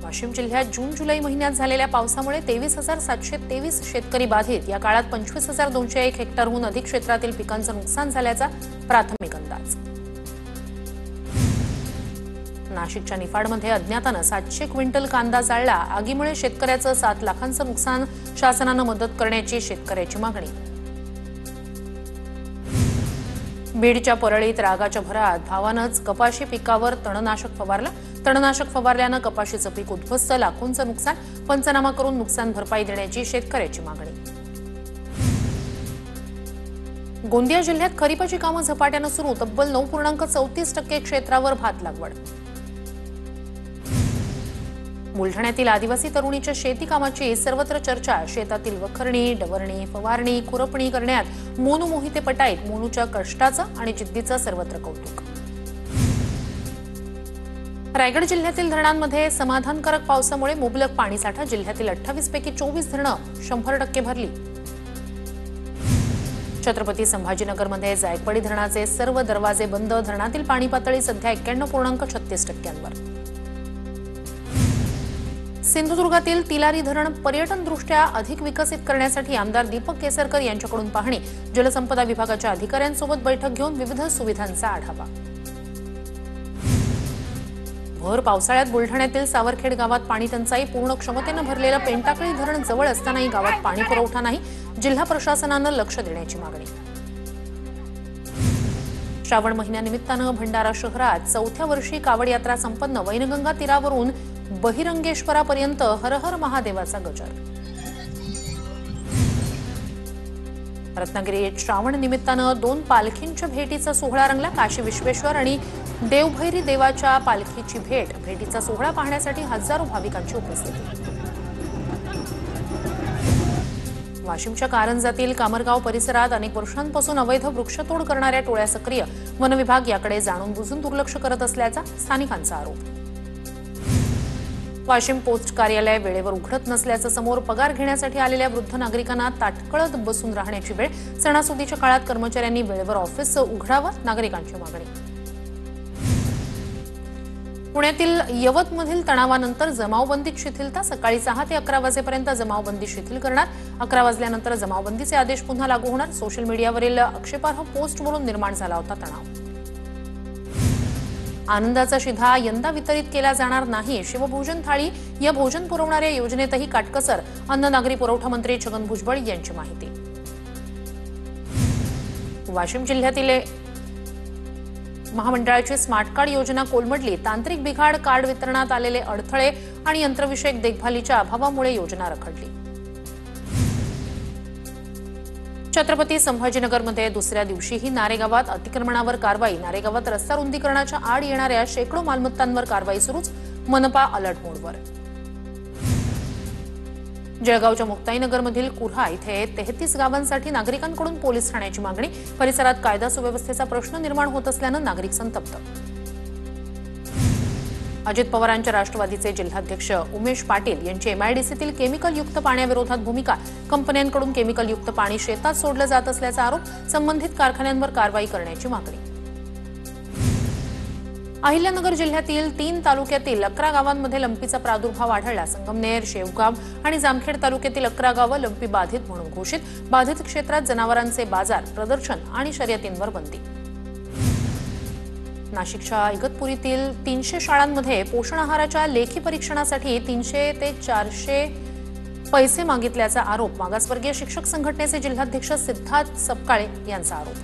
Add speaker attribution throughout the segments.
Speaker 1: वाशिम जिल्ह्यात जून जुलै महिन्यात झालेल्या पावसामुळे 23,723 शेतकरी बाधित। या काळात 25,201 हेक्टरहून अधिक क्षेत्रातील पिकांचं नुकसान झाल्याचा प्राथमिक अंदाज। नाशिकच्या निफाडमध्ये अज्ञातानं 700 क्विंटल कांदा जाळला। आगीमुळे शेतकऱ्याचं 7 लाखांचं नुकसान। शासनानं मदत करण्याची शेतकऱ्याची मागणी। बीडच्या परळीत रागाच्या भरात भावानंच कपाशी पिकावर तणनाशक फवारलं। तणनाशक फवारल्यानं कपाशीचं पीक उद्ध्वस्त, लाखोंचं नुकसान। पंचनामा करून नुकसान भरपाई देण्याची शेतकऱ्याची मागणी। गोंदिया जिल्ह्यात खरीपाची कामं झपाट्यानं सुरू। तब्बल 9.34% क्षेत्रावर भात लागवड। बुलढाण्यातील आदिवासी तरुणीच्या शेती कामाची सर्वत्र चर्चा। शेतातील वखरणी, डवरणी, फवारणी, खुरपणी करण्यात मोनू मोहिते पटाईत। मोनूच्या कष्टाचं आणि जिद्दीचं सर्वत्र कौतुक। रायगड जिल्ह्यातील धरणांमध्ये समाधानकारक पावसामुळे मुबलक पाणीसाठा। जिल्ह्यातील 28 पैकी 24 धरणं 100% भरली। छत्रपती संभाजीनगरमध्ये जायकवाडी धरणाचे सर्व दरवाजे बंद। धरणातील पाणी पातळी सध्या 91.36%वर। सिंधुदुर्गातील तिलारी धरण पर्यटनदृष्ट्या अधिक विकसित करण्यासाठी आमदार दीपक केसरकर यांच्याकडून पाहणी। जलसंपदा विभागाच्या अधिकाऱ्यांसोबत बैठक घेऊन विविध सुविधांचा आढावा। भर पावसाळ्यात बुलढाण्यातील सावरखेड गावात पाणी टंचाई। पूर्ण क्षमतेनं भरलेलं पेंटाकळी धरण जवळ असतानाही गावात पाणी पुरवठा नाही। जिल्हा प्रशासनानं लक्ष देण्याची मागणी। श्रावण महिन्यानिमित्तानं भंडारा शहरात 4थ्या वर्षी कावड यात्रा संपन्न। वैनगंगा तीरावरून बहिरंगेश्वरापर्यंत हर हर महादेवाचा गजर। रत्नागिरीत श्रावण निमित्तानं 2 पालखींच्या भेटीचा सोहळा रंगला। काशी विश्वेश्वर आणि देवभैरी देवाच्या पालखीची भेट। भेटीचा सोहळा पाहण्यासाठी हजारो भाविकांची उपस्थिती। वाशिमच्या कारंजातील कामरगाव परिसरात अनेक वर्षांपासून अवैध वृक्षतोड करणाऱ्या टोळ्या सक्रिय। वन विभाग याकडे जाणून बुजून दुर्लक्ष करत असल्याचा स्थानिकांचा आरोप। वाशिम पोस्ट कार्यालय वेळेवर उघडत नसल्याचं समोर। पगार घेण्यासाठी आलेल्या वृद्ध नागरिकांना ताटकळत बसून राहण्याची वेळ। सणासुदीच्या काळात कर्मचाऱ्यांनी वेळेवर ऑफिस उघडावं, नागरिकांची मागणी। पुण्यातील यवतमधील तणावानंतर जमावबंदीत शिथिलता। सकाळी 6 ते 11 वाजेपर्यंत जमावबंदी शिथिल करणार। 11 वाजल्यानंतर जमावबंदीचे आदेश पुन्हा लागू होणार। सोशल मीडियावरील आक्षेपार्ह पोस्टवरून निर्माण झाला होता तणाव। आनंदाचा शिधा यंदा वितरित केला जाणार नाही। शिवभोजन थाळी या भोजन पुरवणाऱ्या योजनेतही काटकसर। अन्न नागरी पुरवठा मंत्री छगन भुजबळ यांची माहिती। वाशिम जिल्ह्यातील महामंडळाची स्मार्ट कार्ड योजना कोलमडली। तांत्रिक बिघाड, कार्ड वितरणात आलेले अडथळे आणि यंत्रविषयक देखभालीच्या अभावामुळे योजना रखडली। छत्रपती संभाजीनगरमध्ये दुसऱ्या दिवशीही नारेगावात अतिक्रमणावर कारवाई। नारेगावात रस्ता रुंदीकरणाच्या आड येणाऱ्या शेकडो मालमत्तांवर कारवाई सुरूच। मनपा अलर्ट मोडवर। जळगावच्या मुक्ताईनगरमधील कुऱ्हा इथे 33 गावांसाठी नागरिकांकडून पोलीस ठाण्याची मागणी। परिसरात कायदा सुव्यवस्थेचा प्रश्न निर्माण होत असल्यानं नागरिक संतप्त। अजित पवारांच्या राष्ट्रवादीचे जिल्हाध्यक्ष उमेश पाटील यांची एमआयडीसीतील केमिकलयुक्त पाण्याविरोधात भूमिका। कंपन्यांकडून केमिकलयुक्त पाणी शेतात सोडलं जात असल्याचा आरोप। संबंधित कारखान्यांवर कारवाई करण्याची मागणी। अहिल्यानगर जिल्ह्यातील 3 तालुक्यातील 11 गावांमध्ये लंपीचा प्रादुर्भाव आढळला। संगमनेर, शेवगाव आणि जामखेड तालुक्यातील 11 गावं लंपी बाधित म्हणून घोषित। बाधित क्षेत्रात जनावरांचे बाजार, प्रदर्शन आणि शर्यतींवर बंदी। नाशिकच्या इगतपुरीतील 300 शाळांमध्ये पोषण आहाराच्या लेखी परीक्षणासाठी 300 ते 400 पैसे मागितल्याचा आरोप। मागासवर्गीय शिक्षक संघटनेचे जिल्हाध्यक्ष सिद्धार्थ सपकाळे यांचा आरोप।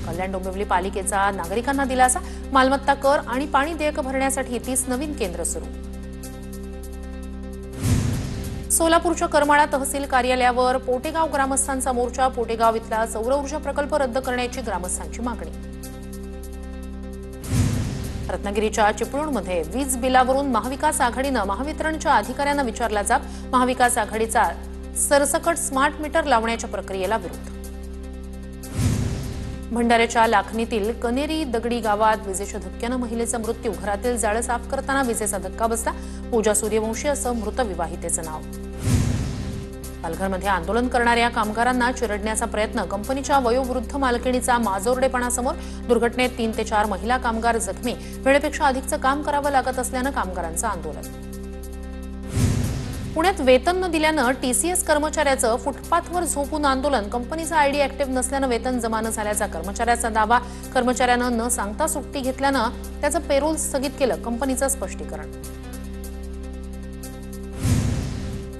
Speaker 1: कल्याण डोंबिवली पालिकेचा नागरिकांना दिलासा। मालमत्ता कर आणि पाणी देयक भरण्यासाठी 30 नवीन केंद्र सुरू। सोलापूरच्या करमाळा तहसील कार्यालयावर पोटेगाव ग्रामस्थांचा मोर्चा। पोटेगाव इथला सौर ऊर्जा प्रकल्प रद्द करण्याची ग्रामस्थांची मागणी। रत्नागिरीच्या चिपळूणमध्ये वीज बिलावरून महाविकास आघाडीनं महावितरणच्या अधिकाऱ्यांना विचारला जाब। महाविकास आघाडीचा सरसकट स्मार्ट मीटर लावण्याच्या प्रक्रियेला विरोध। भंडाऱ्याच्या लाखनीतील कनेरी दगडी गावात विजेच्या धक्क्यानं महिलेचा मृत्यू। घरातील जाळं साफ करताना विजेचा धक्का बसला। पूजा सूर्यवंशी असं मृत विवाहितेचं नाव। पालघरमध्ये आंदोलन करणाऱ्या कामगारांना चिरडण्याचा प्रयत्न, कंपनीच्या वयोवृद्ध मालकिणीचा माजोरडेपणासमोर. दुर्घटनेत 3 ते 4 महिला कामगार जखमी. वेळेपेक्षा अधिकचं काम करावं लागत असल्यानं कामगारांचं आंदोलन. पुण्यात वेतन न दिल्यानं टीसीएस कर्मचाऱ्याचं फुटपाथवर झोपून आंदोलन. कंपनीचा आयडी ऍक्टिव्ह नसल्यानं वेतन जमा न झाल्याचा कर्मचाऱ्याचा दावा. कर्मचाऱ्यानं न सांगता सुट्टी घेतल्यानं त्याचं पेरोल स्थगित केलं. कंपनीचं स्पष्टीकरण.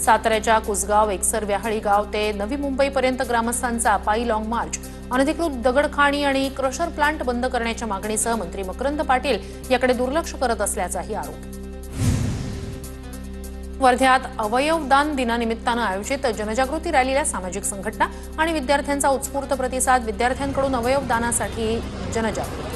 Speaker 1: साताऱ्याच्या कुसगाव, एकसर, व्याहळी गाव ते नवी मुंबईपर्यंत ग्रामस्थांचा पायी लॉंग मार्च. अनधिकृत दगडखाणी आणि क्रशर प्लांट बंद करण्याच्या मागणीसह मंत्री मकरंद पाटील याकडे दुर्लक्ष करत असल्याचाही आरोप. वर्ध्यात अवयवदान दिनानिमित्तानं आयोजित जनजागृती रॅलीला सामाजिक संघटना आणि विद्यार्थ्यांचा उत्स्फूर्त प्रतिसाद. विद्यार्थ्यांकडून अवयवदानासाठी जनजागृती.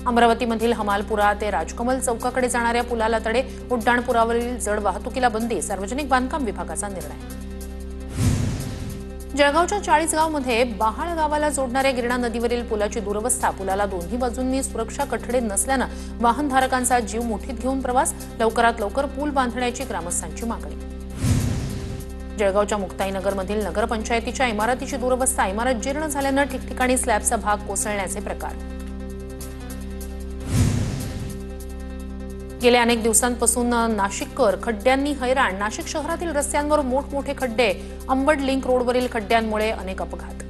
Speaker 1: अमरावतीमधील हमालपुरा ते राजकमल चौकाकडे जाणाऱ्या पुलाला तडे. उड्डाणपुरावरील जड वाहतुकीला बंदी. सार्वजनिक बांधकाम विभागाचा निर्णय. जळगावच्या चाळीसगावमध्ये बहाळ गावाला जोडणाऱ्या गिरणा नदीवरील पुलाची दुरवस्था. पुलाला दोन्ही बाजूंनी सुरक्षा कठडे नसल्यानं वाहनधारकांचा जीव मुठीत घेऊन प्रवास. लवकरात लवकर पूल बांधण्याची ग्रामस्थांची मागणी. जळगावच्या मुक्ताईनगरमधील नगरपंचायतीच्या इमारतीची दुरवस्था. इमारत जीर्ण झाल्यानं ठिकठिकाणी स्लॅबचा भाग कोसळण्याचे प्रकार. गेल्या अनेक दिवसांपासून नाशिककर खड्ड्यांनी हैराण. नाशिक शहरातील रस्त्यांवर मोठमोठे खड्डे. अंबड लिंक रोडवरील खड्ड्यांमुळे अनेक अपघात.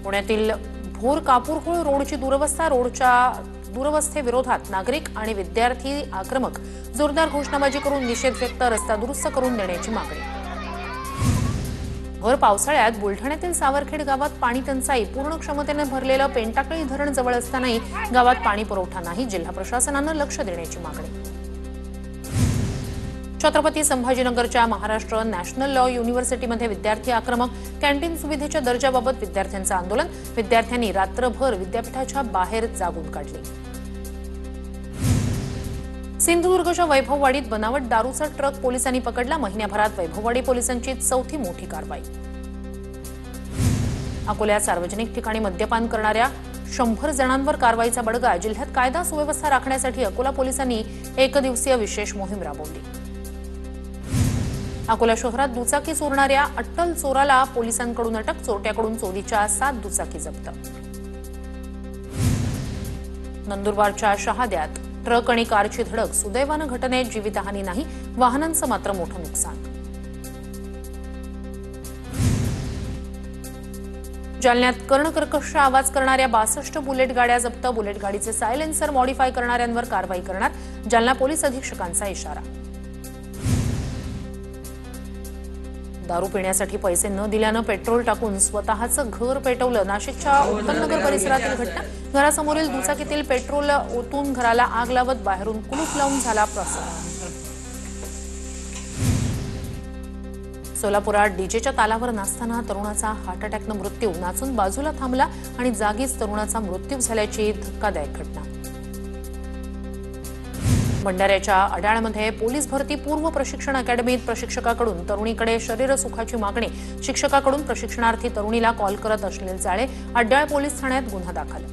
Speaker 1: पुण्यातील भोर कापूरहोळ रोडची दुरवस्था. रोडच्या दुरवस्थेविरोधात नागरिक आणि विद्यार्थी आक्रमक. जोरदार घोषणाबाजी करून निषेध व्यक्त. रस्ता दुरुस्त करून देण्याची मागणी. भर पावसाळ्यात बुलढाण्यातील सावरखेड गावात पाणी टंचाई. पूर्ण क्षमतेने भरलेलं पेंटाकळी धरण जवळ असतानाही गावात पाणी पुरवठा नाही. जिल्हा प्रशासनानं लक्ष देण्याची मागणी. छत्रपती संभाजीनगरच्या महाराष्ट्र नॅशनल लॉ युनिव्हर्सिटीमध्ये विद्यार्थी आक्रमक. कॅन्टीन सुविधेच्या दर्जाबाबत विद्यार्थ्यांचं आंदोलन. विद्यार्थ्यांनी रात्रभर विद्यापीठाच्या बाहेर जागून काढली. सिंधुदुर्गच्या वैभववाडीत बनावट दारूचा ट्रक पोलिसांनी पकडला. महिन्याभरात वैभववाडी पोलिसांची 4थी मोठी कारवाई. अकोल्यात सार्वजनिक ठिकाणी मद्यपान करणाऱ्या 100 जणांवर कारवाईचा बडगा. जिल्ह्यात कायदा सुव्यवस्था राखण्यासाठी अकोला पोलिसांनी एकदिवसीय विशेष मोहीम राबवली. अकोला शहरात दुचाकी चोरणाऱ्या अट्टल चोराला पोलिसांकडून अटक. चोरट्याकडून चोरीच्या 7 दुचाकी जप्त. नंदुरबारच्या शहाद्यात ट्रक आणि कारची धडक. सुदैवानं घटनेत जीवितहानी नाही. वाहनांचं मात्र मोठं नुकसान. जालन्यात कर्णकर्कश आवाज करणाऱ्या 62 बुलेट गाड्या जप्त. बुलेट गाडीचे सायलेन्सर मॉडिफाय करणाऱ्यांवर कारवाई करणार. जालना पोलीस अधीक्षकांचा इशारा. दारू पिण्यासाठी पैसे न दिल्यानं पेट्रोल टाकून स्वतःचं घर पेटवलं. नाशिकच्या उत्तमनगर परिसरातील घटना. घरासमोरील दुचाकीतील पेट्रोल ओतून घराला आग लावत बाहेरून कुलूप लावून झाला प्रसंग. सोलापुरात डीजेच्या तालावर नाचताना तरुणाचा हार्ट अटॅकनं मृत्यू. नाचून बाजूला थांबला आणि जागीच तरुणाचा मृत्यू झाल्याची धक्कादायक घटना. भंडाऱ्याच्या अडाळमध्ये पोलीस भरती पूर्व प्रशिक्षण अकॅडमीत प्रशिक्षकाकडून तरुणीकडे शरीरसुखाची मागणी. शिक्षकाकडून प्रशिक्षणार्थी तरुणीला कॉल करत अश्लील चाळे. अड्याळ पोलीस ठाण्यात गुन्हा दाखल.